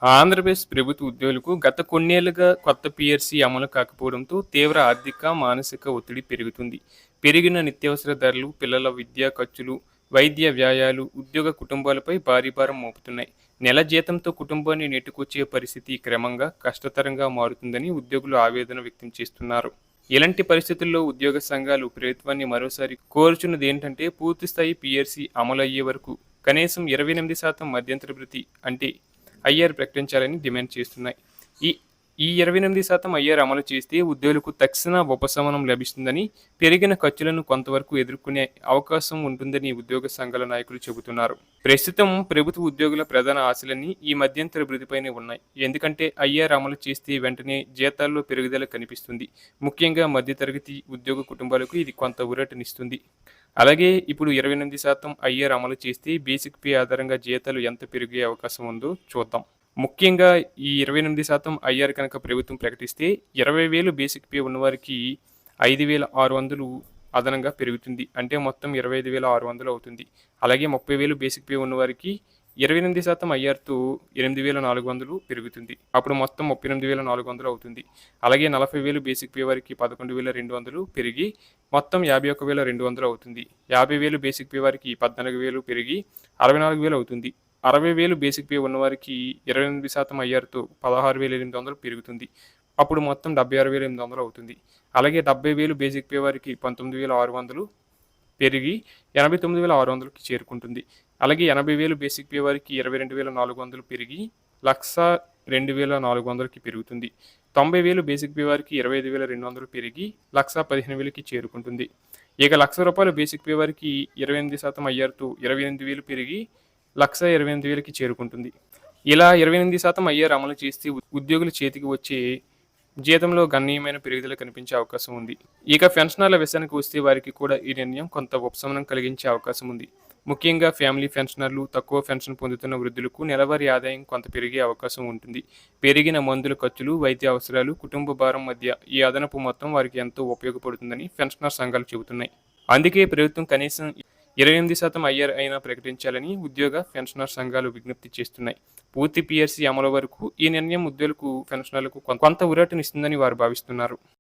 ఆంధ్రప్రదేశ్ ప్రభుత్వ ఉద్యోగులకు గత కొన్నేళ్లుగా కొత్త పీఆర్సీ అమలు కాకపోవడంతో తీవ్ర ఆర్థిక, మానసిక ఒత్తిడి పెరుగుతుంది. పెరిగిన నిత్యావసర ధరలు, పిల్లల విద్యా ఖర్చులు, వైద్య వ్యయాలు ఉద్యోగ కుటుంబాలపై భారీ భారం మోపుతున్నాయి. నెల జీతంతో కుటుంబాన్ని నెట్టుకొచ్చే పరిస్థితి క్రమంగా కష్టతరంగా మారుతుందని ఉద్యోగులు ఆవేదన వ్యక్తం చేస్తున్నారు. ఇలాంటి పరిస్థితుల్లో ఉద్యోగ సంఘాలు ప్రభుత్వాన్ని మరోసారి కోరుచున్నదేంటంటే పూర్తిస్థాయి పీఆర్సీ అమలు అయ్యే వరకు కనీసం 28% మధ్యంతర భృతి అంటే ఐఆర్ ప్రకటించాలని డిమాండ్ చేస్తున్నాయి. ఈ ఈ 28% ఐఆర్ అమలు చేస్తే ఉద్యోగులకు తక్షణ ఉపశమనం లభిస్తుందని, పెరిగిన ఖర్చులను కొంతవరకు ఎదుర్కొనే అవకాశం ఉంటుందని ఉద్యోగ సంఘాల నాయకులు చెబుతున్నారు. ప్రస్తుతం ప్రభుత్వ ఉద్యోగుల ప్రధాన ఆశలన్నీ ఈ మధ్యంతర భృతిపైనే ఉన్నాయి. ఎందుకంటే ఐఆర్ అమలు చేస్తే వెంటనే జీతాల్లో పెరుగుదల కనిపిస్తుంది. ముఖ్యంగా మధ్యతరగతి ఉద్యోగ కుటుంబాలకు ఇది కొంత ఊరటనిస్తుంది. అలాగే ఇప్పుడు 28% ఐఆర్ అమలు చేస్తే బేసిక్ పే ఆధారంగా జీతాలు ఎంత పెరిగే అవకాశం ఉందో చూద్దాం. ముఖ్యంగా ఈ 28% ఐఆర్ కనుక ప్రభుత్వం ప్రకటిస్తే 20,000 బేసిక్ పే ఉన్నవారికి 5,600 అదనంగా పెరుగుతుంది. అంటే మొత్తం 25,600 అవుతుంది. అలాగే 30,000 బేసిక్ పే ఉన్నవారికి 28% ఐఆర్‌తో 8,400 పెరుగుతుంది. అప్పుడు మొత్తం 38,400 అవుతుంది. అలాగే 40,000 బేసిక్ పే వారికి 11,200 పెరిగి మొత్తం 51,200 అవుతుంది. 50,000 బేసిక్ పే వారికి 14,000 పెరిగి 64,000 అవుతుంది. 60,000 బేసిక్ పే ఉన్నవారికి 28% ఐఆర్‌తో 16,800 పెరుగుతుంది. అప్పుడు మొత్తం 76,800 అవుతుంది. అలాగే 70,000 బేసిక్ పే వారికి 19,600 పెరిగి 89,600కి చేరుకుంటుంది. అలాగే 80,000 బేసిక్ పే వారికి 22,400 పెరిగి 1,02,400కి పెరుగుతుంది. 90,000 బేసిక్ పే వారికి 25,200 పెరిగి 1,15,000కి చేరుకుంటుంది. ఇక ₹1,00,000 బేసిక్ పే వారికి 28% ఐఆర్‌తో 28,000 పెరిగి 1,28,000కి చేరుకుంటుంది. ఇలా 28% ఐఆర్ అమలు చేస్తే ఉద్యోగుల చేతికి వచ్చే జీతంలో గణనీయమైన పెరుగుదల కనిపించే అవకాశం ఉంది. ఇక పెన్షనర్ల విషయానికి వస్తే వారికి కూడా ఈ నిర్ణయం కొంత ఉపశమనం కలిగించే అవకాశం ఉంది. ముఖ్యంగా ఫ్యామిలీ పెన్షనర్లు, తక్కువ పెన్షన్ పొందుతున్న వృద్ధులకు నెలవారీ ఆదాయం కొంత పెరిగే అవకాశం ఉంటుంది. పెరిగిన మందుల ఖర్చులు, వైద్య అవసరాలు, కుటుంబ భారం మధ్య ఈ అదనపు మొత్తం వారికి ఎంతో ఉపయోగపడుతుందని పెన్షనర్ సంఘాలు చెబుతున్నాయి. అందుకే ప్రభుత్వం కనీసం 28% ఐఆర్ అయినా ప్రకటించాలని ఉద్యోగ, పెన్షనర్ సంఘాలు విజ్ఞప్తి చేస్తున్నాయి. పూర్తి పీఆర్సీ అమలు వరకు ఈ నిర్ణయం ఉద్యోగులకు, పెన్షనర్లకు కొంత ఊరటనిస్తుందని వారు భావిస్తున్నారు.